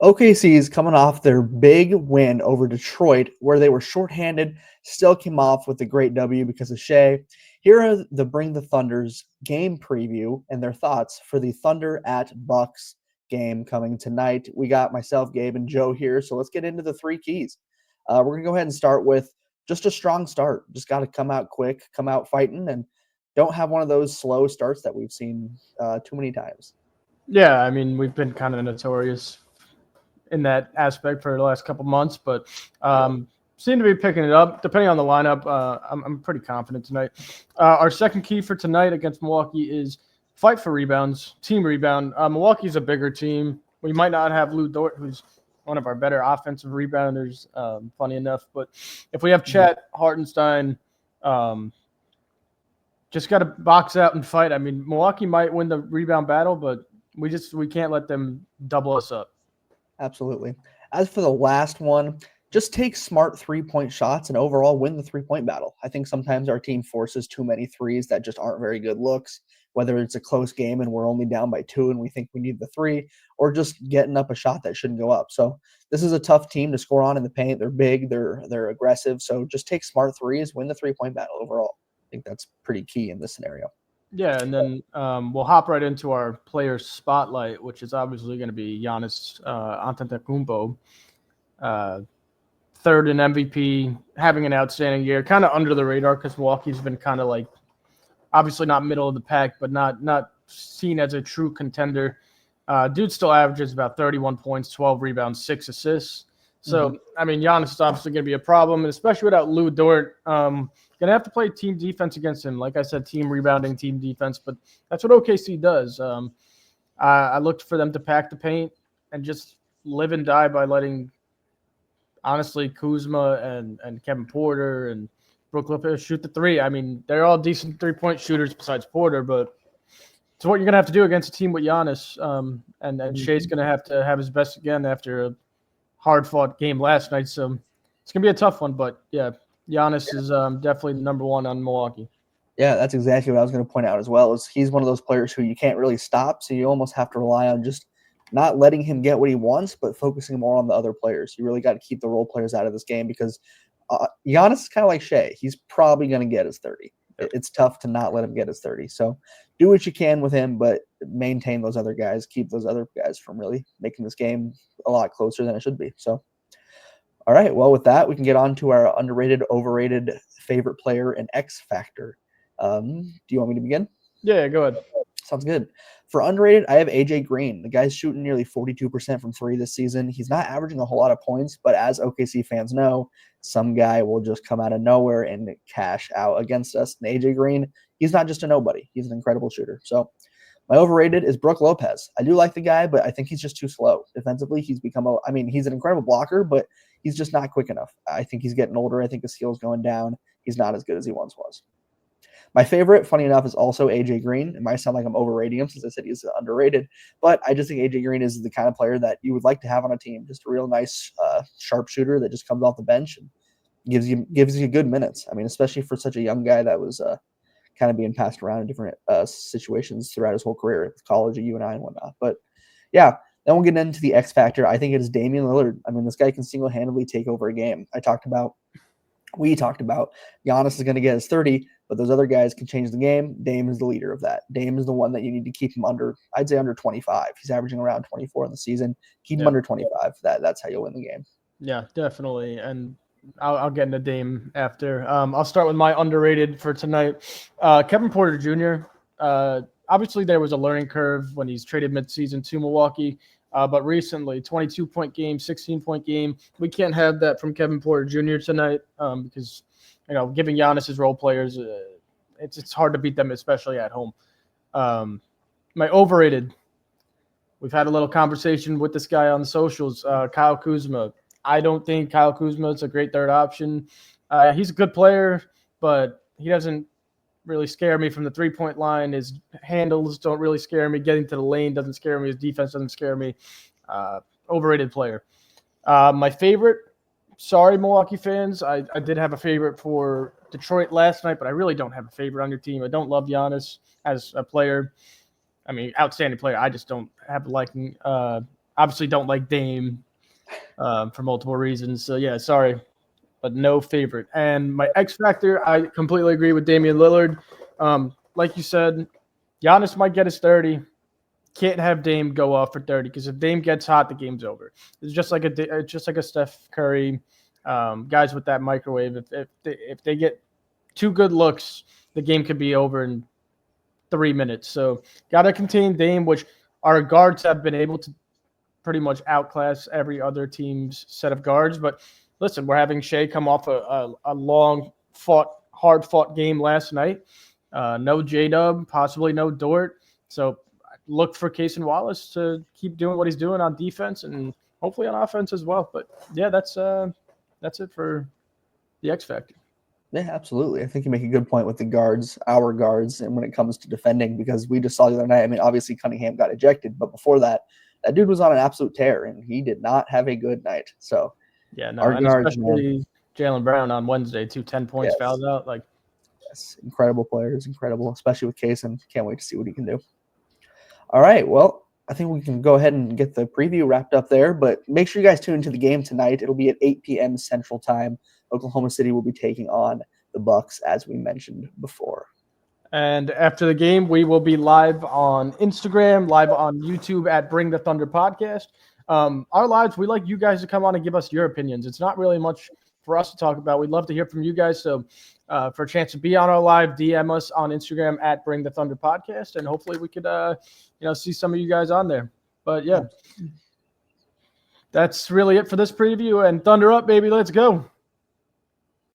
OKC is coming off their big win over Detroit, where they were shorthanded, still came off with a great W because of Shai. Here are the Bring the Thunder's game preview and their thoughts for the Thunder at Bucks game coming tonight. We got myself, Gabe, and Joe here, so let's get into the three keys. We're going to go ahead and start with just a strong start. Just got to come out quick, come out fighting, and don't have one of those slow starts that we've seen too many times. Yeah, I mean, we've been kind of notorious in that aspect for the last couple months, but seem to be picking it up. Depending on the lineup, I'm pretty confident tonight. Our second key for tonight against Milwaukee is fight for rebounds, team rebound. Milwaukee's a bigger team. We might not have Lou Dort, who's one of our better offensive rebounders, funny enough. But if we have Chet, Hartenstein, just got to box out and fight. I mean, Milwaukee might win the rebound battle, but we can't let them double us up. Absolutely. As for the last one, just take smart three-point shots and overall win the three-point battle. I think sometimes our team forces too many threes that just aren't very good looks, whether it's a close game and we're only down by 2 and we think we need the 3, or just getting up a shot that shouldn't go up. So this is a tough team to score on in the paint. They're big, they're aggressive. So just take smart threes, win the three-point battle overall. I think that's pretty key in this scenario. Yeah, and then we'll hop right into our player spotlight, which is obviously going to be Giannis Antetokounmpo, third in MVP, having an outstanding year, kind of under the radar because Milwaukee's been kind of like obviously not middle of the pack, but not seen as a true contender. Dude still averages about 31 points, 12 rebounds, 6 assists. So, I mean, Giannis is obviously going to be a problem, and especially without Lou Dort. Going to have to play team defense against him. Like I said, team rebounding, team defense, but that's what OKC does. I looked for them to pack the paint and just live and die by letting, honestly, Kuzma and Kevin Porter and Brook Lopez shoot the three. I mean, they're all decent three-point shooters besides Porter, but it's what you're going to have to do against a team with Giannis. And Shai's going to have his best again after a hard-fought game last night. So it's going to be a tough one, but, yeah, Giannis is definitely number one on Milwaukee. Yeah, that's exactly what I was going to point out as well. Is he's one of those players who you can't really stop, so you almost have to rely on just not letting him get what he wants, but focusing more on the other players. You really got to keep the role players out of this game because Giannis is kind of like Shai. He's probably going to get his 30. It's tough to not let him get his 30. So do what you can with him, but maintain those other guys. Keep those other guys from really making this game a lot closer than it should be. So, all right. Well, with that, we can get on to our underrated, overrated favorite player and X factor. Do you want me to begin? Yeah, go ahead. Sounds good. For underrated, I have AJ Green. The guy's shooting nearly 42% from 3 this season. He's not averaging a whole lot of points, but as OKC fans know, some guy will just come out of nowhere and cash out against us. And AJ Green, he's not just a nobody. He's an incredible shooter. So my overrated is Brook Lopez. I do like the guy, but I think he's just too slow. Defensively, he's he's an incredible blocker, but he's just not quick enough. I think he's getting older. I think his skill's going down. He's not as good as he once was. My favorite, funny enough, is also AJ Green. It might sound like I'm overrating him since I said he's underrated, but I just think AJ Green is the kind of player that you would like to have on a team. Just a real nice sharpshooter that just comes off the bench and gives you good minutes. I mean, especially for such a young guy that was kind of being passed around in different situations throughout his whole career at college at UNI and whatnot. But yeah, then we'll get into the X factor. I think it is Damian Lillard. I mean, this guy can single-handedly take over a game. We talked about Giannis is going to get his 30, but those other guys can change the game. Dame is the leader of that. Dame is the one that you need to keep him under, I'd say under 25. He's averaging around 24 in the season. Keep him under 25. That's how you'll win the game. Yeah, definitely. And I'll get into Dame after. I'll start with my underrated for tonight. Kevin Porter Jr. Obviously, there was a learning curve when he's traded midseason to Milwaukee. But recently, 22-point game, 16-point game. We can't have that from Kevin Porter Jr. tonight because, giving Giannis his role players, it's hard to beat them, especially at home. My overrated, we've had a little conversation with this guy on the socials, Kyle Kuzma. I don't think Kyle Kuzma is a great third option. He's a good player, but he doesn't really scare me from the three-point line. His handles don't really scare me. Getting to the lane doesn't scare me. His defense doesn't scare me. Overrated player. My favorite, sorry, Milwaukee fans, I did have a favorite for Detroit last night, but I really don't have a favorite on your team. I don't love Giannis as a player. I mean, outstanding player. I just don't have a liking. obviously don't like Dame for multiple reasons. So, yeah, sorry, but no favorite. And my X factor, I completely agree with Damian Lillard. Like you said, Giannis might get his 30. Can't have Dame go off for 30 because if Dame gets hot, the game's over. It's just like a Steph Curry, guys with that microwave. If they get two good looks, the game could be over in 3 minutes. So got to contain Dame, which our guards have been able to pretty much outclass every other team's set of guards. But listen, we're having Shai come off a long hard fought game last night. No J-Dub, possibly no Dort. So look for Cason Wallace to keep doing what he's doing on defense and hopefully on offense as well. But yeah, that's it for the X factor. Yeah, absolutely. I think you make a good point with the guards, our guards, and when it comes to defending, because we just saw the other night. I mean, obviously Cunningham got ejected, but before that dude was on an absolute tear, and he did not have a good night. So yeah, no, our and guards, especially Jaylen Brown on Wednesday, 10 points, yes. fouled out. Like, yes, incredible players, incredible, especially with Cason. Can't wait to see what he can do. All right, well, I think we can go ahead and get the preview wrapped up there, but make sure you guys tune into the game tonight. It'll be at 8 p.m. Central Time. Oklahoma City will be taking on the Bucks, as we mentioned before. And after the game, we will be live on Instagram, live on YouTube at Bring the Thunder Podcast. Our lives, we like you guys to come on and give us your opinions. It's not really much for us to talk about. We'd love to hear from you guys. So for a chance to be on our live, DM us on Instagram at Bring the Thunder Podcast, and hopefully we could see some of you guys on there. But yeah, that's really it for this preview. And Thunder up, baby. Let's go.